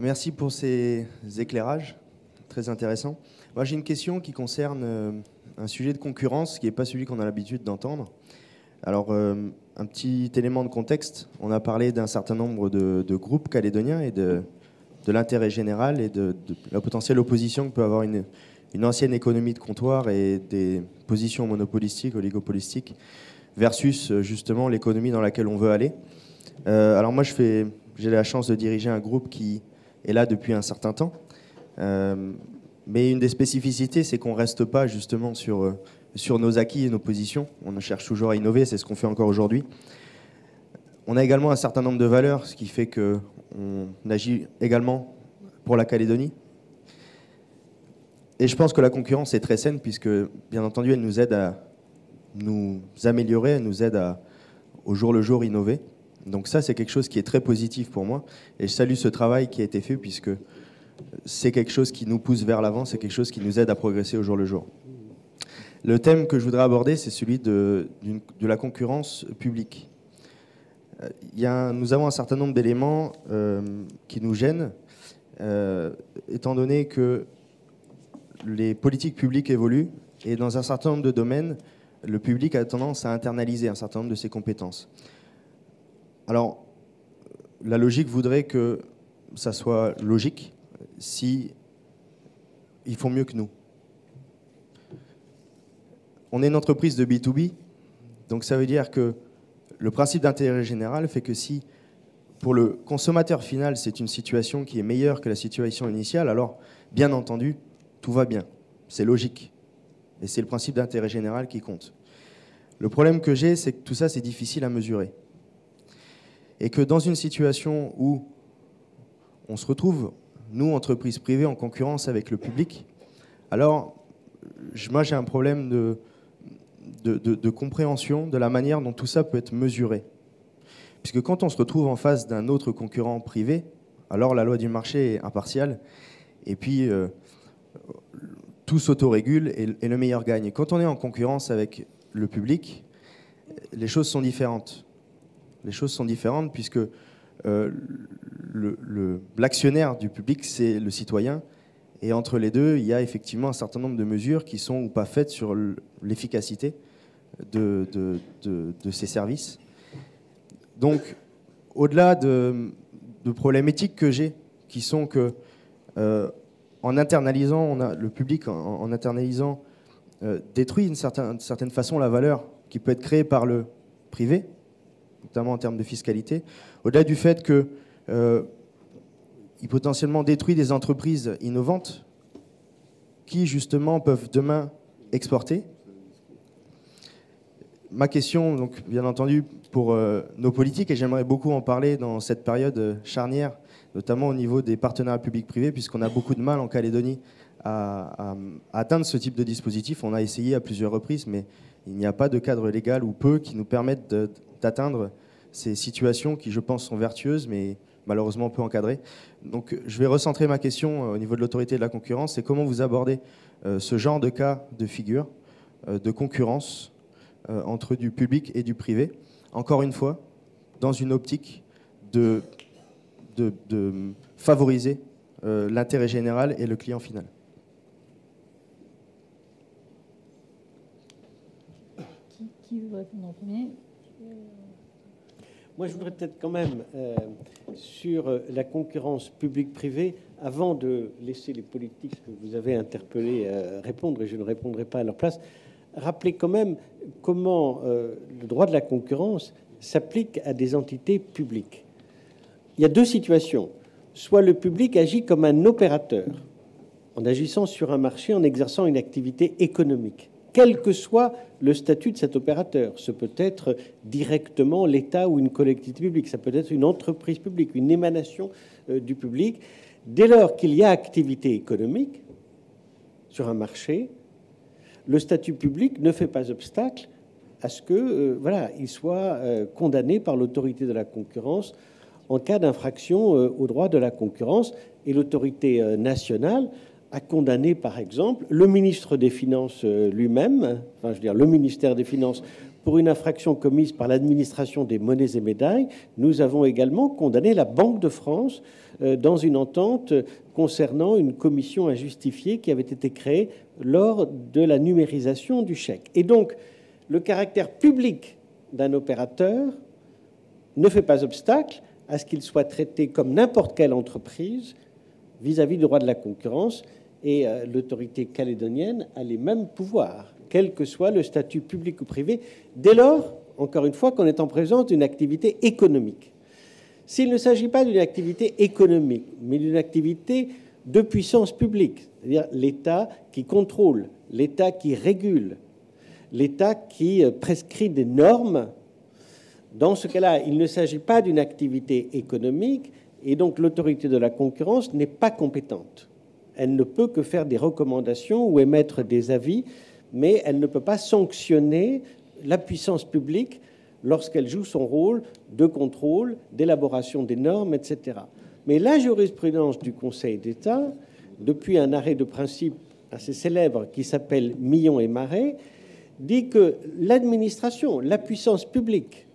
Merci pour ces éclairages, très intéressants. Moi, j'ai une question qui concerne un sujet de concurrence qui n'est pas celui qu'on a l'habitude d'entendre. Alors, un petit élément de contexte. On a parlé d'un certain nombre de groupes calédoniens et de l'intérêt général et de la potentielle opposition que peut avoir une ancienne économie de comptoir et des positions monopolistiques, oligopolistiques, versus justement l'économie dans laquelle on veut aller. Alors moi, j'ai la chance de diriger un groupe qui est là depuis un certain temps. Mais une des spécificités, c'est qu'on ne reste pas justement sur nos acquis et nos positions. On cherche toujours à innover, c'est ce qu'on fait encore aujourd'hui. On a également un certain nombre de valeurs, ce qui fait qu'on agit également pour la Calédonie. Et je pense que la concurrence est très saine, puisque, bien entendu, elle nous aide à nous améliorer, elle nous aide à, au jour le jour, innover. Donc ça, c'est quelque chose qui est très positif pour moi. Et je salue ce travail qui a été fait, puisque c'est quelque chose qui nous pousse vers l'avant, c'est quelque chose qui nous aide à progresser au jour le jour. Le thème que je voudrais aborder, c'est celui de la concurrence publique. Nous avons un certain nombre d'éléments qui nous gênent, étant donné que les politiques publiques évoluent et dans un certain nombre de domaines, le public a tendance à internaliser un certain nombre de ses compétences. Alors, la logique voudrait que ça soit logique si ils font mieux que nous. On est une entreprise de B2B, donc ça veut dire que le principe d'intérêt général fait que si, pour le consommateur final, c'est une situation qui est meilleure que la situation initiale, alors, bien entendu, tout va bien. C'est logique. Et c'est le principe d'intérêt général qui compte. Le problème que j'ai, c'est que tout ça, c'est difficile à mesurer. Et que dans une situation où on se retrouve, nous, entreprises privées, en concurrence avec le public, alors, moi, j'ai un problème de compréhension de la manière dont tout ça peut être mesuré. Puisque quand on se retrouve en face d'un autre concurrent privé, alors la loi du marché est impartiale, et puis tout s'autorégule et le meilleur gagne. Et quand on est en concurrence avec le public, les choses sont différentes. Les choses sont différentes puisque l'actionnaire du public, c'est le citoyen. Et entre les deux, il y a effectivement un certain nombre de mesures qui sont ou pas faites sur l'efficacité de ces services. Donc, au-delà de problèmes éthiques que j'ai, qui sont que en internalisant, le public, en internalisant, détruit d'une certaine façon la valeur qui peut être créée par le privé, notamment en termes de fiscalité, au-delà du fait qu'il potentiellement détruit des entreprises innovantes qui, justement, peuvent demain exporter. Ma question, donc, bien entendu, pour nos politiques, et j'aimerais beaucoup en parler dans cette période charnière, notamment au niveau des partenariats publics-privés, puisqu'on a beaucoup de mal en Calédonie à atteindre ce type de dispositif. On a essayé à plusieurs reprises, mais il n'y a pas de cadre légal ou peu qui nous permettent d'atteindre ces situations qui, je pense, sont vertueuses, mais malheureusement peu encadrées. Donc, je vais recentrer ma question au niveau de l'autorité de la concurrence. C'est comment vous abordez ce genre de cas de figure de concurrence entre du public et du privé, encore une fois, dans une optique de favoriser l'intérêt général et le client final. Qui veut répondre en premier ? Moi, je voudrais peut-être quand même, sur la concurrence publique-privée, avant de laisser les politiques que vous avez interpellés répondre, et je ne répondrai pas à leur place, rappeler quand même comment le droit de la concurrence s'applique à des entités publiques. Il y a deux situations. Soit le public agit comme un opérateur, en agissant sur un marché, en exerçant une activité économique, quel que soit le statut de cet opérateur. Ce peut être directement l'État ou une collectivité publique, ça peut être une entreprise publique, une émanation du public. Dès lors qu'il y a activité économique sur un marché, le statut public ne fait pas obstacle à ce que, il soit condamné par l'autorité de la concurrence en cas d'infraction au droit de la concurrence. Et l'autorité nationale a condamné, par exemple, le ministre des Finances lui-même, le ministère des Finances, pour une infraction commise par l'administration des monnaies et médailles, nous avons également condamné la Banque de France dans une entente concernant une commission injustifiée qui avait été créée lors de la numérisation du chèque. Et donc, le caractère public d'un opérateur ne fait pas obstacle à ce qu'il soit traité comme n'importe quelle entreprise vis-à-vis du droit de la concurrence, et l'autorité calédonienne a les mêmes pouvoirs, quel que soit le statut public ou privé, dès lors, encore une fois, qu'on est en présence d'une activité économique. S'il ne s'agit pas d'une activité économique, mais d'une activité de puissance publique, c'est-à-dire l'État qui contrôle, l'État qui régule, l'État qui prescrit des normes, dans ce cas-là, il ne s'agit pas d'une activité économique, et donc l'autorité de la concurrence n'est pas compétente. Elle ne peut que faire des recommandations ou émettre des avis, mais elle ne peut pas sanctionner la puissance publique lorsqu'elle joue son rôle de contrôle, d'élaboration des normes, etc. Mais la jurisprudence du Conseil d'État, depuis un arrêt de principe assez célèbre qui s'appelle Millon et Marais, dit que l'administration, la puissance publique,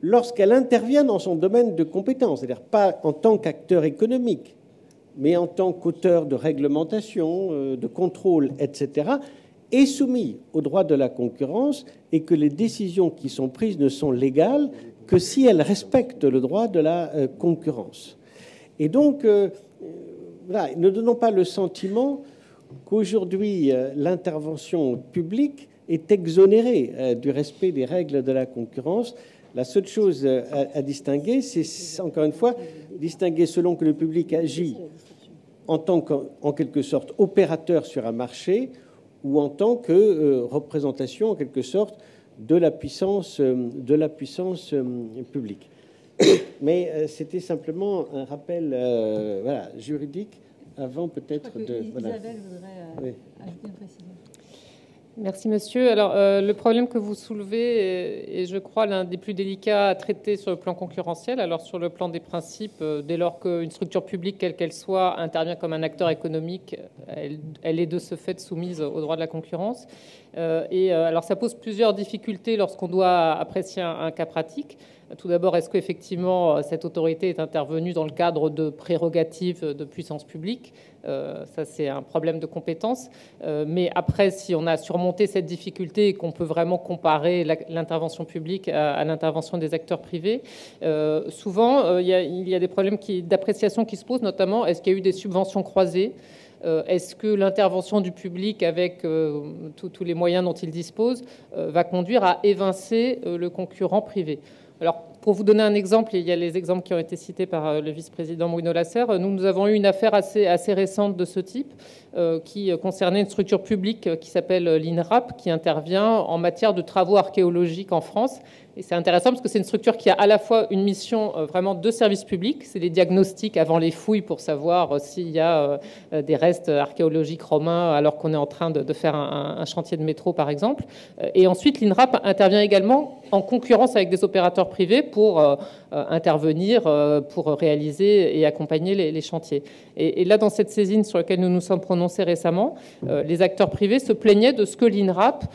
lorsqu'elle intervient dans son domaine de compétence, c'est-à-dire pas en tant qu'acteur économique, mais en tant qu'auteur de réglementation, de contrôle, etc., est soumis au droit de la concurrence et que les décisions qui sont prises ne sont légales que si elles respectent le droit de la concurrence. Et donc, voilà, ne donnons pas le sentiment qu'aujourd'hui, l'intervention publique est exonérée du respect des règles de la concurrence. La seule chose à distinguer, c'est, encore une fois, distinguer selon que le public agit en tant qu'en quelque sorte opérateur sur un marché ou en tant que représentation, en quelque sorte, de la puissance publique. Mais c'était simplement un rappel voilà, juridique avant peut-être de... Isabelle voudrait ajouter une précision. Merci, monsieur. Alors, le problème que vous soulevez est, je crois, l'un des plus délicats à traiter sur le plan concurrentiel. Alors, sur le plan des principes, dès lors qu'une structure publique, quelle qu'elle soit, intervient comme un acteur économique, elle est de ce fait soumise au droit de la concurrence. Alors, ça pose plusieurs difficultés lorsqu'on doit apprécier un cas pratique. Tout d'abord, est-ce qu'effectivement cette autorité est intervenue dans le cadre de prérogatives de puissance publique ? Ça, c'est un problème de compétence. Mais après, si on a surmonté cette difficulté et qu'on peut vraiment comparer l'intervention publique à l'intervention des acteurs privés, souvent, il y a des problèmes d'appréciation qui se posent, notamment, est-ce qu'il y a eu des subventions croisées ? Est-ce que l'intervention du public, avec tous les moyens dont il dispose, va conduire à évincer le concurrent privé ? Alors, pour vous donner un exemple, il y a les exemples qui ont été cités par le vice-président Bruno Lasserre. Nous avons eu une affaire assez récente de ce type qui concernait une structure publique qui s'appelle l'INRAP, qui intervient en matière de travaux archéologiques en France. Et c'est intéressant parce que c'est une structure qui a à la fois une mission vraiment de service public, c'est les diagnostics avant les fouilles pour savoir s'il y a des restes archéologiques romains alors qu'on est en train de faire un chantier de métro, par exemple. Et ensuite, l'INRAP intervient également en concurrence avec des opérateurs privés pour intervenir, pour réaliser et accompagner les chantiers. Et là, dans cette saisine sur laquelle nous nous sommes prononcés récemment, les acteurs privés se plaignaient de ce que l'INRAP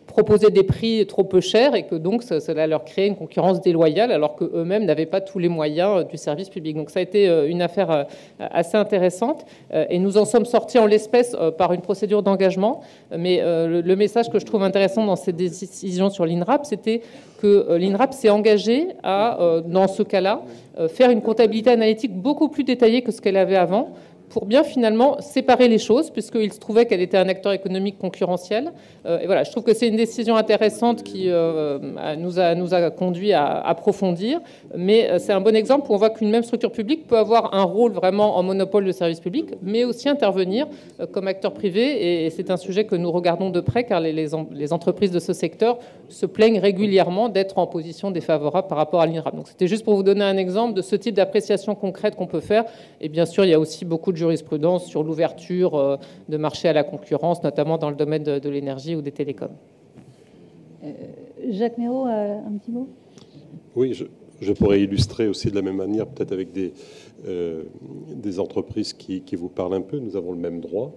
proposait des prix trop peu chers et que donc cela leur créait une concurrence déloyale alors qu'eux-mêmes n'avaient pas tous les moyens du service public. Donc ça a été une affaire assez intéressante et nous en sommes sortis en l'espèce par une procédure d'engagement. Mais le message que je trouve intéressant dans cette décision sur l'INRAP, c'était que l'INRAP s'est engagé à, dans ce cas-là, faire une comptabilité analytique beaucoup plus détaillée que ce qu'elle avait avant, pour bien finalement séparer les choses, puisqu'il se trouvait qu'elle était un acteur économique concurrentiel. Et voilà, je trouve que c'est une décision intéressante qui nous a conduit à approfondir, mais c'est un bon exemple où on voit qu'une même structure publique peut avoir un rôle vraiment en monopole de service public, mais aussi intervenir comme acteur privé, et c'est un sujet que nous regardons de près, car les entreprises de ce secteur se plaignent régulièrement d'être en position défavorable par rapport à l'INRAP. Donc c'était juste pour vous donner un exemple de ce type d'appréciation concrète qu'on peut faire, et bien sûr, il y a aussi beaucoup de jurisprudence sur l'ouverture de marché à la concurrence, notamment dans le domaine de l'énergie ou des télécoms. Jacques Méraud, un petit mot ? Oui, je pourrais illustrer aussi de la même manière, peut-être avec des entreprises qui vous parlent un peu. Nous avons le même droit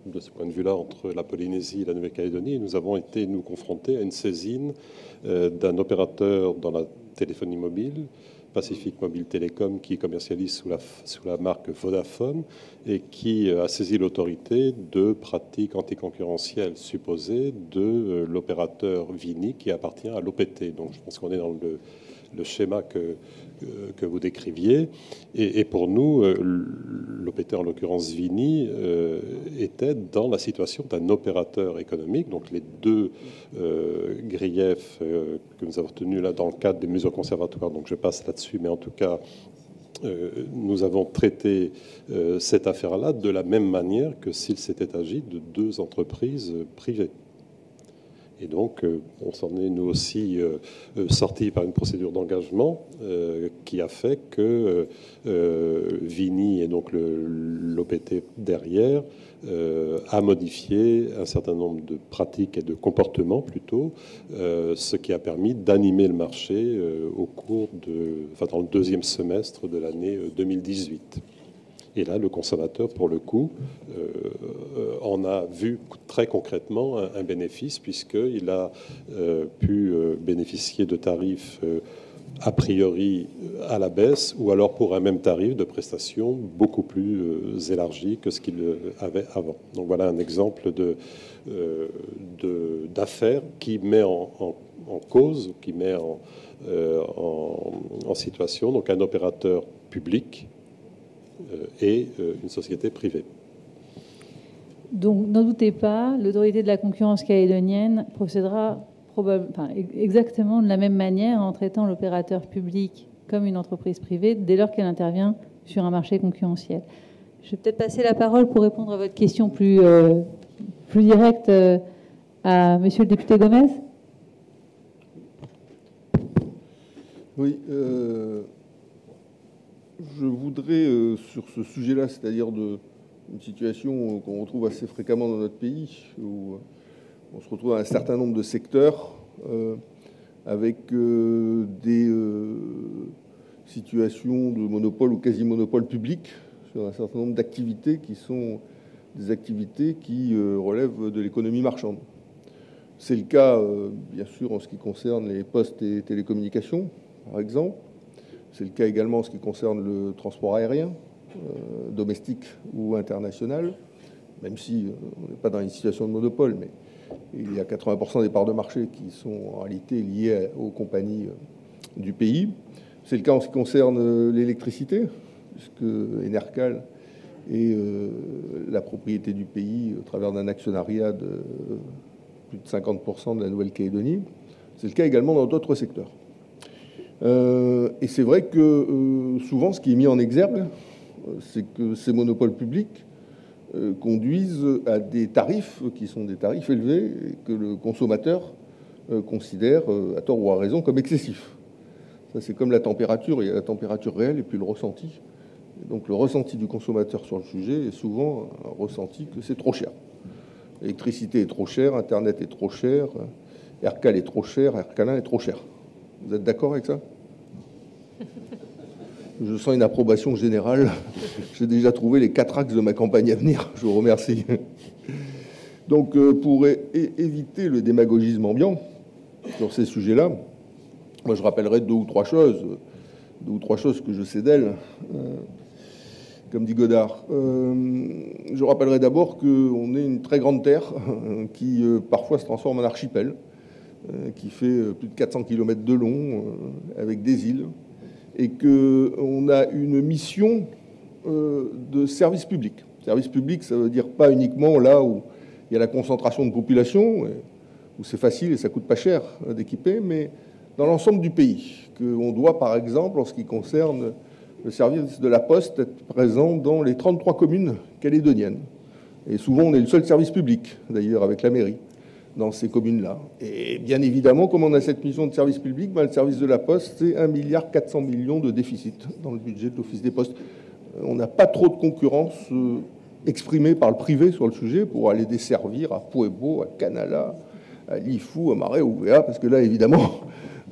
de ce point de vue-là, entre la Polynésie et la Nouvelle-Calédonie. Nous avons été, nous, confrontés à une saisine d'un opérateur dans la téléphonie mobile, Pacific Mobile Telecom, qui commercialise sous la marque Vodafone et qui a saisi l'autorité de pratiques anticoncurrentielles supposées de l'opérateur Vini qui appartient à l'OPT. Donc je pense qu'on est dans le schéma que vous décriviez. Et pour nous, l'OPT, en l'occurrence Vini, était dans la situation d'un opérateur économique. Donc les deux griefs que nous avons tenus là dans le cadre des mesures conservatoires, donc je passe là-dessus, mais en tout cas, nous avons traité cette affaire-là de la même manière que s'il s'était agi de deux entreprises privées. Et donc, on s'en est, nous aussi, sortis par une procédure d'engagement qui a fait que Vini, et donc l'OPT derrière, a modifié un certain nombre de pratiques et de comportements, plutôt, ce qui a permis d'animer le marché dans le deuxième semestre de l'année 2018. Et là, le consommateur, pour le coup, en a vu très concrètement un bénéfice, puisqu'il a pu bénéficier de tarifs a priori à la baisse, ou alors pour un même tarif de prestations beaucoup plus élargi que ce qu'il avait avant. Donc voilà un exemple d'affaires qui met en cause, qui met en situation donc un opérateur public et une société privée. Donc, n'en doutez pas, l'autorité de la concurrence calédonienne procédera exactement de la même manière en traitant l'opérateur public comme une entreprise privée dès lors qu'elle intervient sur un marché concurrentiel. Je vais peut-être passer la parole pour répondre à votre question plus directe à Monsieur le député Gomez. Oui. Je voudrais, sur ce sujet-là, c'est-à-dire une situation qu'on retrouve assez fréquemment dans notre pays, où on se retrouve dans un certain nombre de secteurs avec des situations de monopole ou quasi-monopole public sur un certain nombre d'activités qui sont des activités qui relèvent de l'économie marchande. C'est le cas, bien sûr, en ce qui concerne les postes et télécommunications, par exemple. C'est le cas également en ce qui concerne le transport aérien, domestique ou international, même si on n'est pas dans une situation de monopole, mais il y a 80% des parts de marché qui sont en réalité liées aux compagnies du pays. C'est le cas en ce qui concerne l'électricité, puisque Enercal est la propriété du pays au travers d'un actionnariat de plus de 50% de la Nouvelle-Calédonie. C'est le cas également dans d'autres secteurs. Et c'est vrai que souvent, ce qui est mis en exergue, c'est que ces monopoles publics conduisent à des tarifs qui sont des tarifs élevés et que le consommateur considère, à tort ou à raison, comme excessifs. Ça, c'est comme la température. Il y a la température réelle et puis le ressenti. Et donc, le ressenti du consommateur sur le sujet est souvent un ressenti que c'est trop cher. L'électricité est trop chère, Internet est trop cher, Aircal est trop cher, Aircalin est trop cher. Vous êtes d'accord avec ça? Je sens une approbation générale. J'ai déjà trouvé les 4 axes de ma campagne à venir. Je vous remercie. Donc, pour éviter le démagogisme ambiant sur ces sujets-là, moi, je rappellerai deux ou trois choses que je sais d'elle, comme dit Godard. Je rappellerai d'abord qu'on est une très grande terre qui, parfois, se transforme en archipel, qui fait plus de 400 km de long, avec des îles, et qu'on a une mission de service public. Service public, ça veut dire pas uniquement là où il y a la concentration de population, où c'est facile et ça coûte pas cher d'équiper, mais dans l'ensemble du pays. Qu'on doit, par exemple, en ce qui concerne le service de la Poste, être présent dans les 33 communes calédoniennes. Et souvent, on est le seul service public, d'ailleurs, avec la mairie, dans ces communes-là. Et bien évidemment, comme on a cette mission de service public, le service de la Poste, c'est 1,4 milliard de déficit dans le budget de l'Office des Postes. On n'a pas trop de concurrence exprimée par le privé sur le sujet pour aller desservir à Pueblo, à Canala, à Lifou, à Marais, OVA, parce que là, évidemment,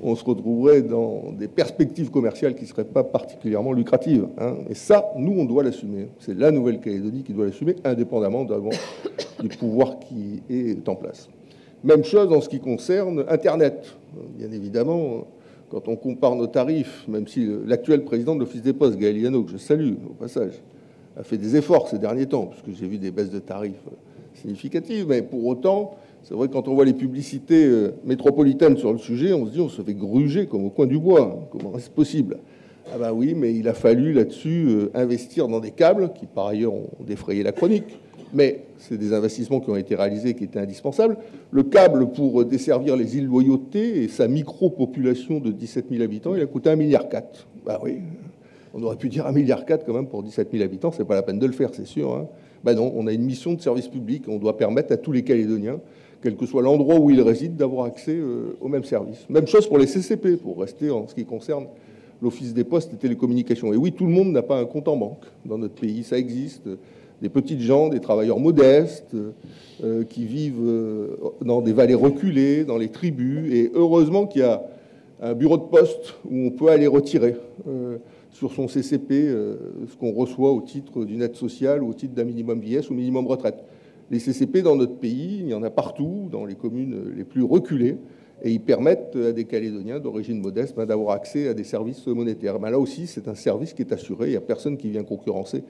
on se retrouverait dans des perspectives commerciales qui ne seraient pas particulièrement lucratives. Hein. Et ça, nous, on doit l'assumer. C'est la Nouvelle-Calédonie qui doit l'assumer, indépendamment du pouvoir qui est en place. Même chose en ce qui concerne Internet. Bien évidemment, quand on compare nos tarifs, même si l'actuel président de l'Office des Postes, Gaël Liano, que je salue au passage, a fait des efforts ces derniers temps, parce que j'ai vu des baisses de tarifs significatives, mais pour autant, c'est vrai que quand on voit les publicités métropolitaines sur le sujet, on se dit on se fait gruger comme au coin du bois. Comment est-ce possible? Ah ben oui, mais il a fallu là-dessus investir dans des câbles qui, par ailleurs, ont défrayé la chronique. Mais c'est des investissements qui ont été réalisés, qui étaient indispensables. Le câble pour desservir les îles Loyauté et sa micro-population de 17 000 habitants, il a coûté 1,4 milliard. Ben oui, on aurait pu dire 1,4 milliard quand même pour 17 000 habitants, c'est pas la peine de le faire, c'est sûr. Hein. Ben non, on a une mission de service public, on doit permettre à tous les Calédoniens, quel que soit l'endroit où ils résident, d'avoir accès aux mêmes services. Même chose pour les CCP, pour rester en ce qui concerne l'Office des Postes et Télécommunications. Et oui, tout le monde n'a pas un compte en banque dans notre pays, ça existe. Des petites gens, des travailleurs modestes, qui vivent dans des vallées reculées, dans les tribus. Et heureusement qu'il y a un bureau de poste où on peut aller retirer sur son CCP ce qu'on reçoit au titre d'une aide sociale ou au titre d'un minimum vieillesse ou minimum retraite. Les CCP dans notre pays, il y en a partout, dans les communes les plus reculées, et ils permettent à des Calédoniens d'origine modeste d'avoir accès à des services monétaires. Là aussi, c'est un service qui est assuré, il n'y a personne qui vient concurrencer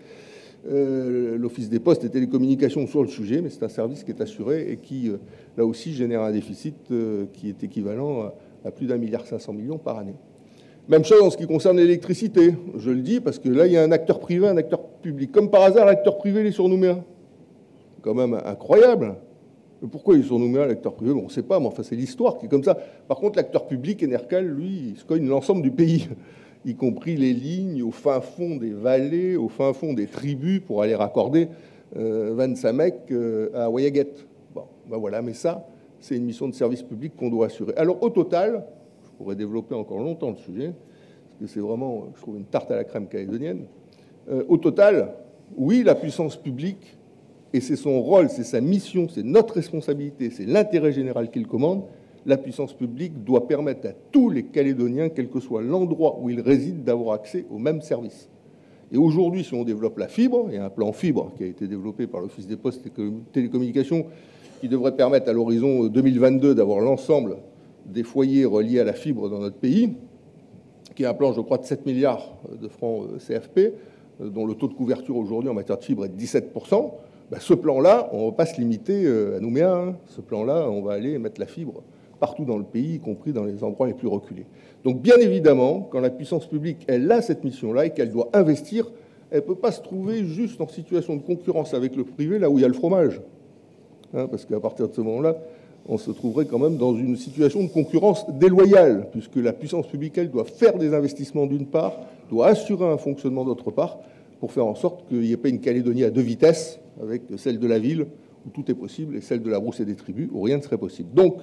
l'Office des Postes et Télécommunications sur le sujet, mais c'est un service qui est assuré et qui, là aussi, génère un déficit qui est équivalent à plus d'1,5 milliard par année. Même chose en ce qui concerne l'électricité. Je le dis parce que là, il y a un acteur privé, un acteur public. Comme par hasard, l'acteur privé, il est sur Nouméa. Quand même incroyable. Mais pourquoi il est sur Nouméa, l'acteur privé? Bon, on ne sait pas, mais enfin, c'est l'histoire qui est comme ça. Par contre, l'acteur public, Enercal, lui, il se cogne l'ensemble du pays, y compris les lignes au fin fond des vallées, au fin fond des tribus, pour aller raccorder Van Samek à Waiaget. Bon, ben voilà, mais ça, c'est une mission de service public qu'on doit assurer. Alors, au total, je pourrais développer encore longtemps le sujet, parce que c'est vraiment, je trouve, une tarte à la crème calédonienne. Au total, oui, la puissance publique, et c'est son rôle, c'est sa mission, c'est notre responsabilité, c'est l'intérêt général qu'il commande. La puissance publique doit permettre à tous les Calédoniens, quel que soit l'endroit où ils résident, d'avoir accès aux mêmes services. Et aujourd'hui, si on développe la fibre, il y a un plan fibre qui a été développé par l'Office des Postes et Télécommunications qui devrait permettre à l'horizon 2022 d'avoir l'ensemble des foyers reliés à la fibre dans notre pays, qui est un plan, je crois, de 7 milliards de francs CFP, dont le taux de couverture aujourd'hui en matière de fibre est de 17%. Ce plan-là, on ne va pas se limiter à Nouméa. Hein. Ce plan-là, on va aller mettre la fibre partout dans le pays, y compris dans les endroits les plus reculés. Donc, bien évidemment, quand la puissance publique, elle a cette mission-là et qu'elle doit investir, elle ne peut pas se trouver juste en situation de concurrence avec le privé, là où il y a le fromage. Hein, parce qu'à partir de ce moment-là, on se trouverait quand même dans une situation de concurrence déloyale, puisque la puissance publique, elle, doit faire des investissements d'une part, doit assurer un fonctionnement d'autre part, pour faire en sorte qu'il n'y ait pas une Calédonie à deux vitesses, avec celle de la ville, où tout est possible, et celle de la brousse et des tribus, où rien ne serait possible. Donc,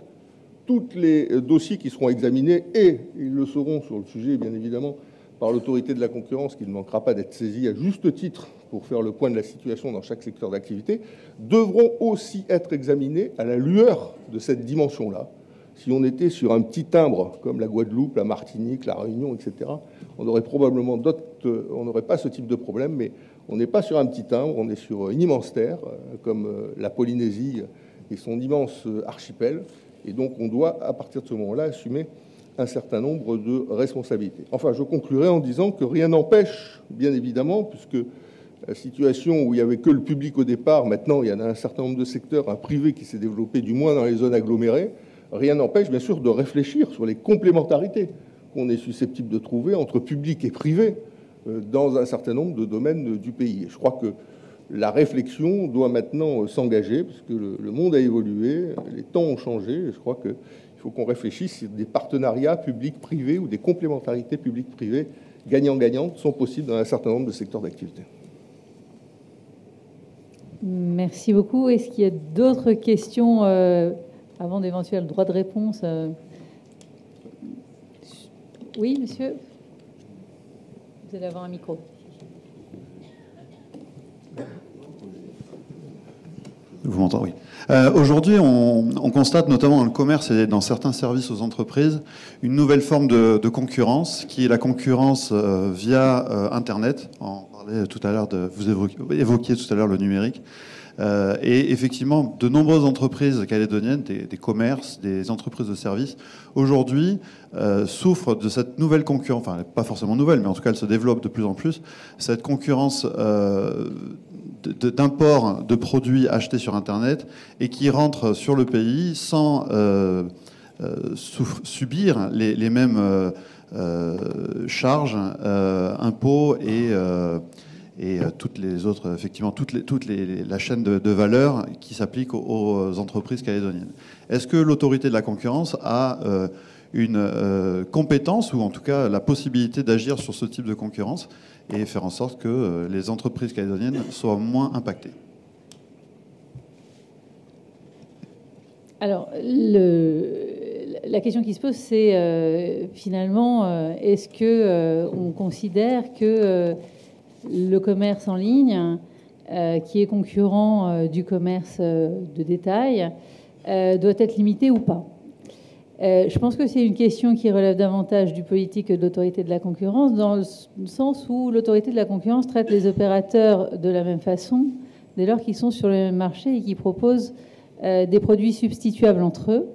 tous les dossiers qui seront examinés, et ils le seront sur le sujet, bien évidemment, par l'autorité de la concurrence, qui ne manquera pas d'être saisie à juste titre pour faire le point de la situation dans chaque secteur d'activité, devront aussi être examinés à la lueur de cette dimension-là. Si on était sur un petit timbre, comme la Guadeloupe, la Martinique, la Réunion, etc., on aurait probablement on n'aurait pas ce type de problème, mais on n'est pas sur un petit timbre, on est sur une immense terre, comme la Polynésie et son immense archipel. Et donc, on doit, à partir de ce moment-là, assumer un certain nombre de responsabilités. Enfin, je conclurai en disant que rien n'empêche, bien évidemment, puisque la situation où il n'y avait que le public au départ, maintenant, il y en a un certain nombre de secteurs, un privé qui s'est développé, du moins dans les zones agglomérées, rien n'empêche, bien sûr, de réfléchir sur les complémentarités qu'on est susceptible de trouver entre public et privé dans un certain nombre de domaines du pays. Et je crois que la réflexion doit maintenant s'engager, parce que le monde a évolué, les temps ont changé, et je crois qu'il faut qu'on réfléchisse si des partenariats publics-privés ou des complémentarités publiques-privées gagnant-gagnantes sont possibles dans un certain nombre de secteurs d'activité. Merci beaucoup. Est-ce qu'il y a d'autres questions avant d'éventuels droits de réponse? Oui, monsieur. Vous allez avoir un micro. Vous m'entendez? Oui. Aujourd'hui, on constate notamment dans le commerce et dans certains services aux entreprises une nouvelle forme de concurrence qui est la concurrence via Internet. On parlait tout à l'heure vous évoquiez tout à l'heure le numérique. Et effectivement, de nombreuses entreprises calédoniennes, des commerces, des entreprises de services, aujourd'hui souffrent de cette nouvelle concurrence, enfin pas forcément nouvelle, mais en tout cas elle se développe de plus en plus, cette concurrence d'import de produits achetés sur Internet et qui rentrent sur le pays sans subir les mêmes charges, impôts et toutes les autres, effectivement, la chaîne de valeur qui s'applique aux entreprises calédoniennes. Est-ce que l'autorité de la concurrence a une compétence ou en tout cas la possibilité d'agir sur ce type de concurrence et faire en sorte que les entreprises calédoniennes soient moins impactées? Alors, la question qui se pose, c'est finalement, est-ce qu'on considère que le commerce en ligne, qui est concurrent du commerce de détail, doit être limité ou pas? Je pense que c'est une question qui relève davantage du politique que de l'autorité de la concurrence, dans le sens où l'autorité de la concurrence traite les opérateurs de la même façon, dès lors qu'ils sont sur le même marché et qu'ils proposent des produits substituables entre eux.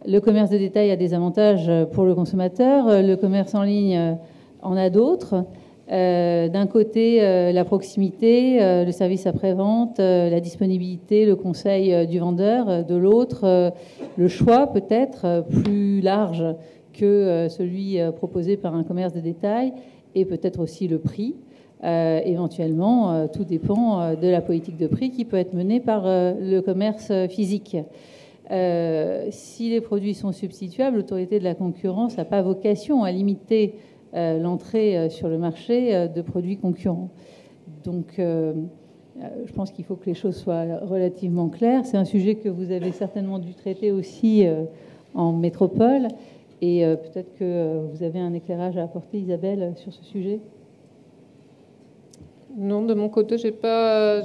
Le commerce de détail a des avantages pour le consommateur, le commerce en ligne en a d'autres. D'un côté, la proximité, le service après-vente, la disponibilité, le conseil du vendeur. De l'autre, le choix peut-être plus large que celui proposé par un commerce de détail et peut-être aussi le prix. Éventuellement, tout dépend de la politique de prix qui peut être menée par le commerce physique. Si les produits sont substituables, l'autorité de la concurrence n'a pas vocation à limiter l'entrée sur le marché de produits concurrents. Donc, je pense qu'il faut que les choses soient relativement claires. C'est un sujet que vous avez certainement dû traiter aussi en métropole. Et peut-être que vous avez un éclairage à apporter, Isabelle, sur ce sujet. Non, de mon côté, j'ai pas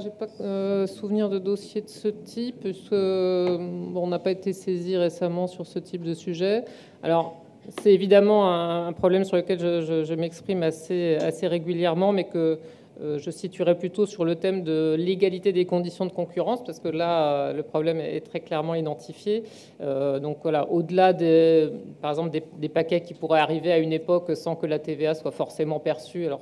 souvenir de dossier de ce type, puisque on n'a pas été saisi récemment sur ce type de sujet. Alors, c'est évidemment un problème sur lequel je m'exprime assez régulièrement, mais que je situerais plutôt sur le thème de l'égalité des conditions de concurrence, parce que là, le problème est très clairement identifié. Donc voilà, au-delà, par exemple, des paquets qui pourraient arriver à une époque sans que la TVA soit forcément perçue. Alors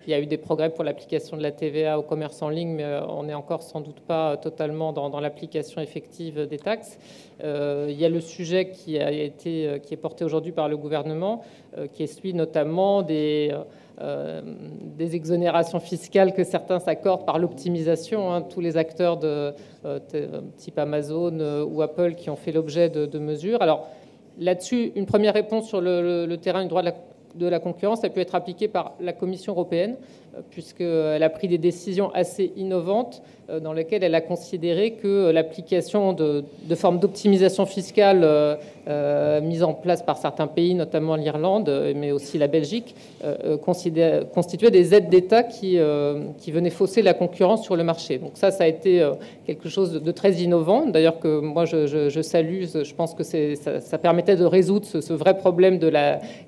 il y a eu des progrès pour l'application de la TVA au commerce en ligne, mais on n'est encore sans doute pas totalement dans l'application effective des taxes. Il y a le sujet qui est porté aujourd'hui par le gouvernement, qui est celui notamment des exonérations fiscales que certains s'accordent par l'optimisation. Tous les acteurs type Amazon ou Apple qui ont fait l'objet de mesures. Alors là-dessus, une première réponse sur le terrain du droit de la concurrence, ça peut être appliquée par la Commission européenne, puisqu'elle a pris des décisions assez innovantes dans lesquelles elle a considéré que l'application de formes d'optimisation fiscale mises en place par certains pays, notamment l'Irlande, mais aussi la Belgique, constituaient des aides d'État qui venaient fausser la concurrence sur le marché. Donc ça a été quelque chose de très innovant, d'ailleurs que moi je salue. Je pense que ça permettait de résoudre ce vrai problème de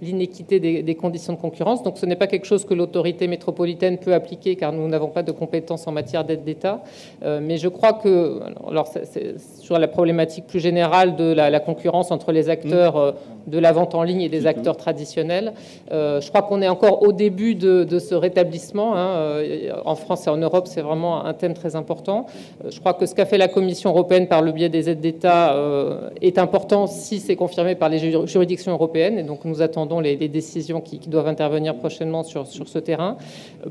l'inéquité des conditions de concurrence. Donc ce n'est pas quelque chose que l'autorité métropolitaine peut appliquer, car nous n'avons pas de compétences en matière d'aide d'État. Mais je crois que, alors sur la problématique plus générale de la concurrence entre les acteurs de la vente en ligne et des acteurs traditionnels, je crois qu'on est encore au début de ce rétablissement. En France et en Europe, c'est vraiment un thème très important. Je crois que ce qu'a fait la Commission européenne par le biais des aides d'État est important si c'est confirmé par les juridictions européennes. Et donc nous attendons les décisions qui doivent intervenir prochainement sur ce terrain.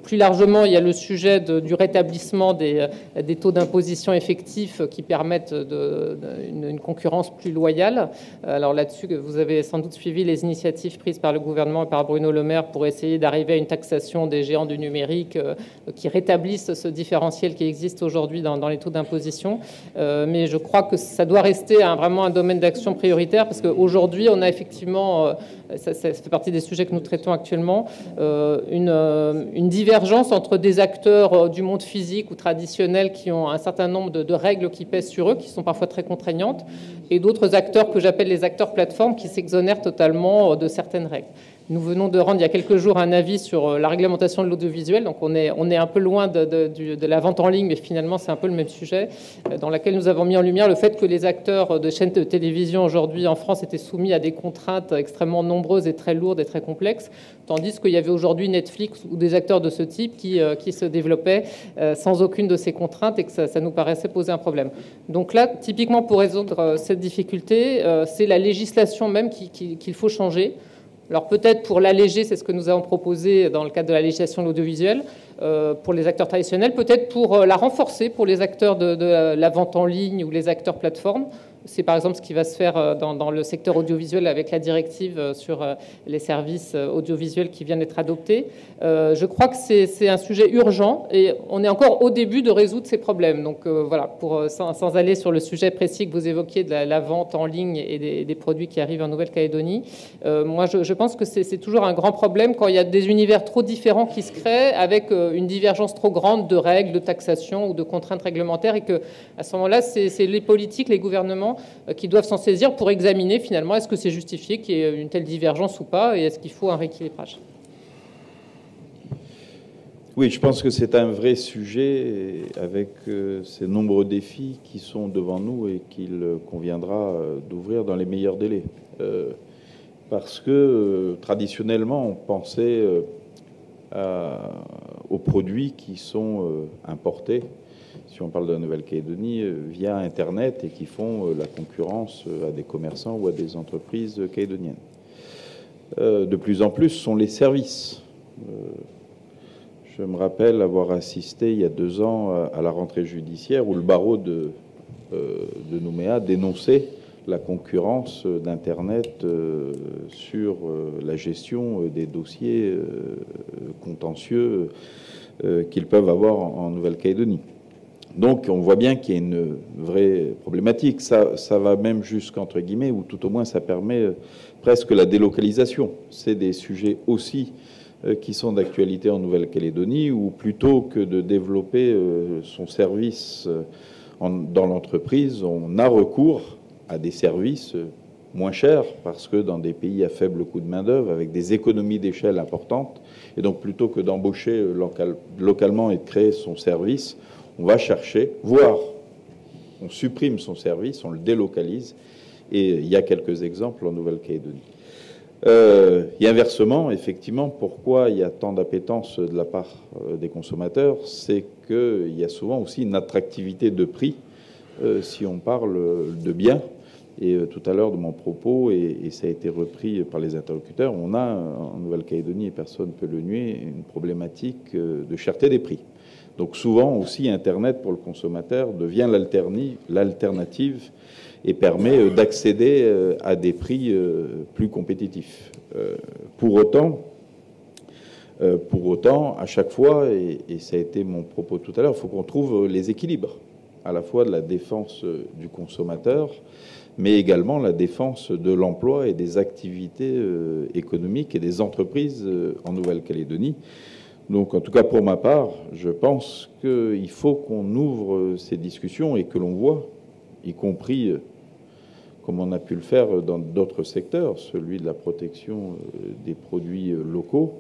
Plus largement, il y a le sujet du rétablissement des taux d'imposition effectifs qui permettent une concurrence plus loyale. Alors là-dessus, vous avez sans doute suivi les initiatives prises par le gouvernement et par Bruno Le Maire pour essayer d'arriver à une taxation des géants du numérique qui rétablissent ce différentiel qui existe aujourd'hui dans les taux d'imposition. Mais je crois que ça doit rester vraiment un domaine d'action prioritaire, parce qu'aujourd'hui, on a effectivement, ça fait partie des sujets que nous traitons actuellement, une diversité divergence entre des acteurs du monde physique ou traditionnel qui ont un certain nombre de règles qui pèsent sur eux, qui sont parfois très contraignantes, et d'autres acteurs que j'appelle les acteurs plateformes qui s'exonèrent totalement de certaines règles. Nous venons de rendre il y a quelques jours un avis sur la réglementation de l'audiovisuel, donc on est un peu loin de la vente en ligne, mais finalement c'est un peu le même sujet, dans laquelle nous avons mis en lumière le fait que les acteurs de chaînes de télévision aujourd'hui en France étaient soumis à des contraintes extrêmement nombreuses et très lourdes et très complexes, tandis qu'il y avait aujourd'hui Netflix ou des acteurs de ce type qui se développaient sans aucune de ces contraintes et que ça nous paraissait poser un problème. Donc là, typiquement pour résoudre cette difficulté, c'est la législation même qu'il faut changer. Alors peut-être pour l'alléger, c'est ce que nous avons proposé dans le cadre de la législation de l'audiovisuel, pour les acteurs traditionnels, peut-être pour la renforcer pour les acteurs de la vente en ligne ou les acteurs plateformes. C'est par exemple ce qui va se faire dans le secteur audiovisuel avec la directive sur les services audiovisuels qui vient d'être adoptée. Je crois que c'est un sujet urgent et on est encore au début de résoudre ces problèmes. Donc voilà, sans aller sur le sujet précis que vous évoquiez de la vente en ligne et des produits qui arrivent en Nouvelle-Calédonie, moi je pense que c'est toujours un grand problème quand il y a des univers trop différents qui se créent avec une divergence trop grande de règles, de taxation ou de contraintes réglementaires et que à ce moment-là, c'est les politiques, les gouvernements qui doivent s'en saisir pour examiner finalement est-ce que c'est justifié qu'il y ait une telle divergence ou pas et est-ce qu'il faut un rééquilibrage. Oui, je pense que c'est un vrai sujet avec ces nombreux défis qui sont devant nous et qu'il conviendra d'ouvrir dans les meilleurs délais. Parce que traditionnellement, on pensait aux produits qui sont importés, si on parle de la Nouvelle-Calédonie, via Internet et qui font la concurrence à des commerçants ou à des entreprises calédoniennes. De plus en plus, ce sont les services. Je me rappelle avoir assisté il y a 2 ans à la rentrée judiciaire où le barreau de Nouméa dénonçait la concurrence d'Internet sur la gestion des dossiers contentieux qu'ils peuvent avoir en Nouvelle-Calédonie. Donc on voit bien qu'il y a une vraie problématique. Ça va même jusqu'entre guillemets, ou tout au moins ça permet presque la délocalisation. C'est des sujets aussi qui sont d'actualité en Nouvelle-Calédonie, où plutôt que de développer son service dans l'entreprise, on a recours à des services moins chers, parce que dans des pays à faible coût de main-d'œuvre, avec des économies d'échelle importantes, et donc plutôt que d'embaucher localement et de créer son service, on va chercher, voire on supprime son service, on le délocalise, et il y a quelques exemples en Nouvelle-Calédonie. Et inversement, effectivement, pourquoi il y a tant d'appétence de la part des consommateurs, c'est qu'il y a souvent aussi une attractivité de prix si on parle de biens. Et tout à l'heure de mon propos, et ça a été repris par les interlocuteurs, on a en Nouvelle-Calédonie, et personne ne peut le nier, une problématique de cherté des prix. Donc souvent aussi, Internet pour le consommateur devient l'alternative et permet d'accéder à des prix plus compétitifs. Pour autant, à chaque fois, et ça a été mon propos tout à l'heure, il faut qu'on trouve les équilibres, à la fois de la défense du consommateur, mais également la défense de l'emploi et des activités économiques et des entreprises en Nouvelle-Calédonie. Donc, en tout cas, pour ma part, je pense qu'il faut qu'on ouvre ces discussions et que l'on voit, y compris, comme on a pu le faire dans d'autres secteurs, celui de la protection des produits locaux,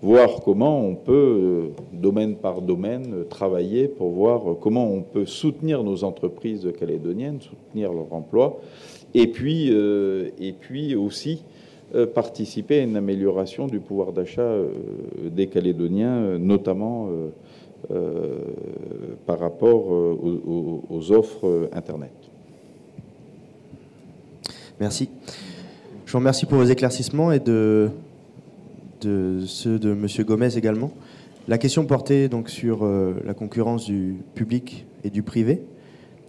voir comment on peut, domaine par domaine, travailler pour voir comment on peut soutenir nos entreprises calédoniennes, soutenir leur emploi, et puis aussi participer à une amélioration du pouvoir d'achat des Calédoniens, notamment par rapport aux offres Internet. Merci. Je vous remercie pour vos éclaircissements et de ceux de M. Gomez également. La question portait donc sur la concurrence du public et du privé.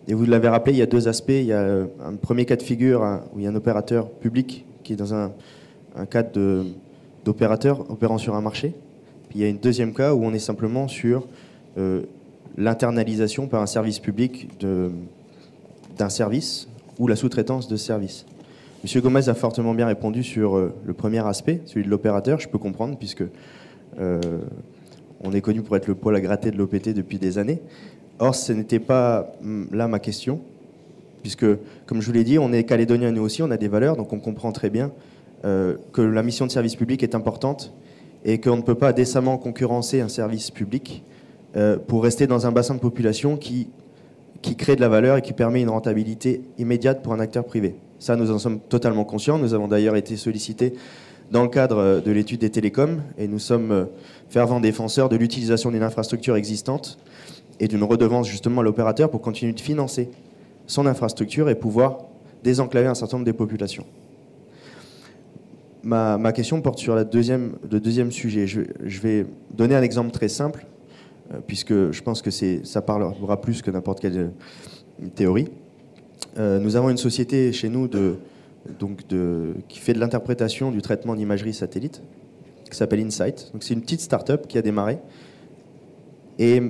Et vous l'avez rappelé, il y a 2 aspects. Il y a un premier cas de figure où il y a un opérateur public qui est dans un cadre d'opérateur opérant sur un marché. Puis il y a un deuxième cas où on est simplement sur l'internalisation par un service public d'un service ou la sous-traitance de services. M. Gomez a fortement bien répondu sur le premier aspect, celui de l'opérateur. Je peux comprendre, puisque on est connu pour être le poil à gratter de l'OPT depuis des années. Or, ce n'était pas là ma question, puisque, comme je vous l'ai dit, on est calédoniens nous aussi, on a des valeurs, donc on comprend très bien que la mission de service public est importante et qu'on ne peut pas décemment concurrencer un service public pour rester dans un bassin de population qui crée de la valeur et qui permet une rentabilité immédiate pour un acteur privé. Ça, nous en sommes totalement conscients. Nous avons d'ailleurs été sollicités dans le cadre de l'étude des télécoms et nous sommes fervents défenseurs de l'utilisation d'une infrastructure existante et d'une redevance justement à l'opérateur pour continuer de financer son infrastructure et pouvoir désenclaver un certain nombre des populations. Ma question porte sur le deuxième sujet. Je vais donner un exemple très simple, puisque je pense que ça parlera plus que n'importe quelle théorie. Nous avons une société chez nous qui fait de l'interprétation du traitement d'imagerie satellite, qui s'appelle Insight. Donc c'est une petite start-up qui a démarré. Et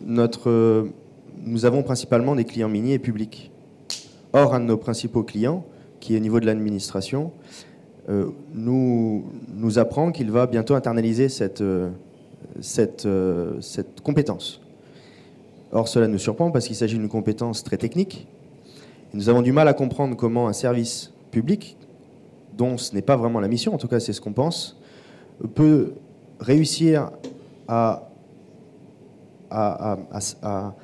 nous avons principalement des clients miniers et publics. Or, un de nos principaux clients, qui est au niveau de l'administration, nous apprend qu'il va bientôt internaliser cette compétence. Or, cela nous surprend parce qu'il s'agit d'une compétence très technique. Et nous avons du mal à comprendre comment un service public, dont ce n'est pas vraiment la mission, en tout cas c'est ce qu'on pense, peut réussir à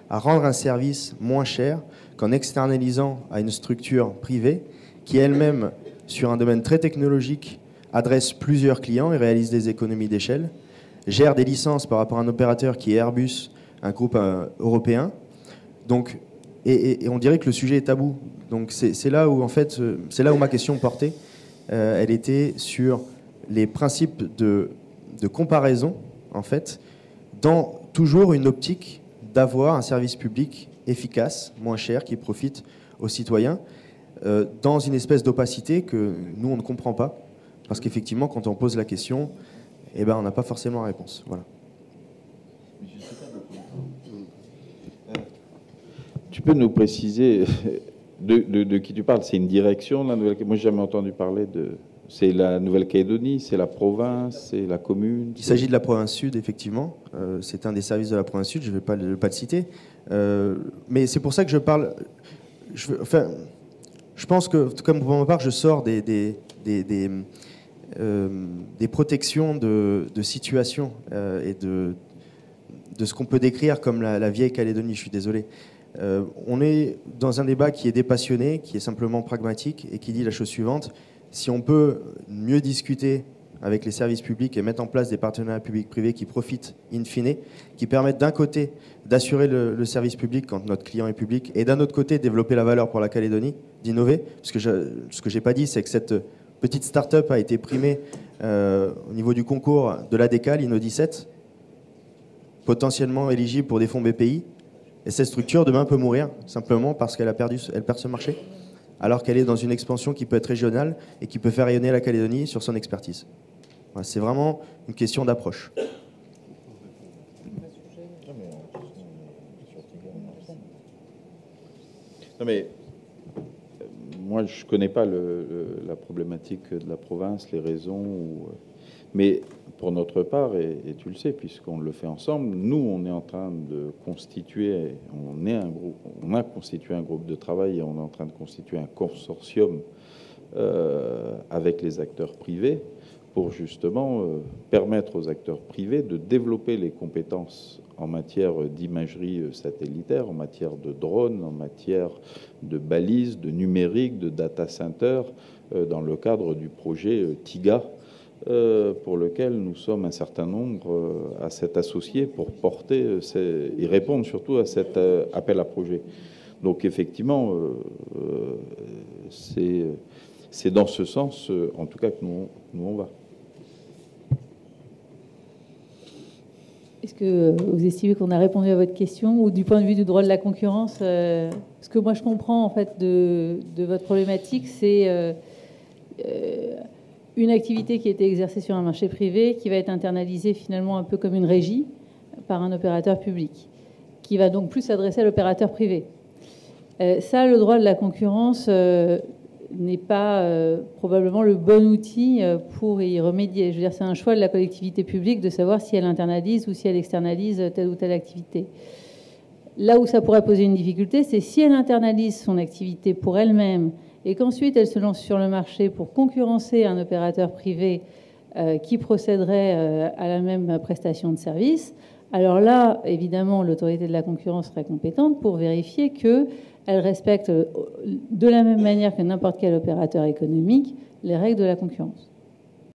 rendre un service moins cher qu'en externalisant à une structure privée qui elle-même, sur un domaine très technologique, adresse plusieurs clients et réalise des économies d'échelle, gère des licences par rapport à un opérateur qui est Airbus, un groupe européen. Donc, et on dirait que le sujet est tabou. Donc c'est là où, en fait, c'est là où ma question portait. Elle était sur les principes de comparaison, en fait, dans toujours une optique d'avoir un service public efficace, moins cher, qui profite aux citoyens, dans une espèce d'opacité que nous, on ne comprend pas. Parce qu'effectivement, quand on pose la question, eh ben, on n'a pas forcément la réponse. Voilà. Tu peux nous préciser de qui tu parles? C'est une direction, la Nouvelle-Calédonie? Moi, j'ai jamais entendu parler de... C'est la Nouvelle-Calédonie, c'est la province, c'est la commune? Il s'agit de la province sud, effectivement. C'est un des services de la province sud, je ne vais pas le citer. Mais c'est pour ça que je parle... Je pense que, comme pour ma part, je sors des protections de situation et de ce qu'on peut décrire comme la vieille Calédonie. Je suis désolé. On est dans un débat qui est dépassionné, qui est simplement pragmatique et qui dit la chose suivante. Si on peut mieux discuter avec les services publics et mettre en place des partenariats publics-privés qui profitent in fine, qui permettent d'un côté d'assurer le service public quand notre client est public et d'un autre côté développer la valeur pour la Calédonie, d'innover. Ce que je n'ai pas dit, c'est que cette petite start-up a été primée au niveau du concours de l'ADECA, l'INO17, potentiellement éligible pour des fonds BPI. Et cette structure, demain, peut mourir simplement parce qu'elle perd ce marché, alors qu'elle est dans une expansion qui peut être régionale et qui peut faire rayonner la Calédonie sur son expertise. Voilà, c'est vraiment une question d'approche. Non mais, moi, je ne connais pas la problématique de la province, les raisons. Mais pour notre part, et tu le sais, puisqu'on le fait ensemble, nous, on est en train de constituer, on a constitué un groupe de travail et on est en train de constituer un consortium avec les acteurs privés pour justement permettre aux acteurs privés de développer les compétences en matière d'imagerie satellitaire, en matière de drones, en matière de balises, de numérique, de data center, dans le cadre du projet TIGA, pour lequel nous sommes un certain nombre à s'être associés pour porter et répondre surtout à cet appel à projet. Donc effectivement, c'est dans ce sens, en tout cas, que nous on va. Est-ce que vous estimez qu'on a répondu à votre question, ou du point de vue du droit de la concurrence, ce que moi je comprends en fait de votre problématique, c'est une activité qui a été exercée sur un marché privé, qui va être internalisée finalement un peu comme une régie par un opérateur public, qui va donc plus s'adresser à l'opérateur privé. Ça, le droit de la concurrence n'est pas probablement le bon outil pour y remédier. Je veux dire, c'est un choix de la collectivité publique de savoir si elle internalise ou si elle externalise telle ou telle activité. Là où ça pourrait poser une difficulté, c'est si elle internalise son activité pour elle-même et qu'ensuite elle se lance sur le marché pour concurrencer un opérateur privé qui procéderait à la même prestation de service. Alors là, évidemment, l'autorité de la concurrence serait compétente pour vérifier qu'elle respecte de la même manière que n'importe quel opérateur économique les règles de la concurrence.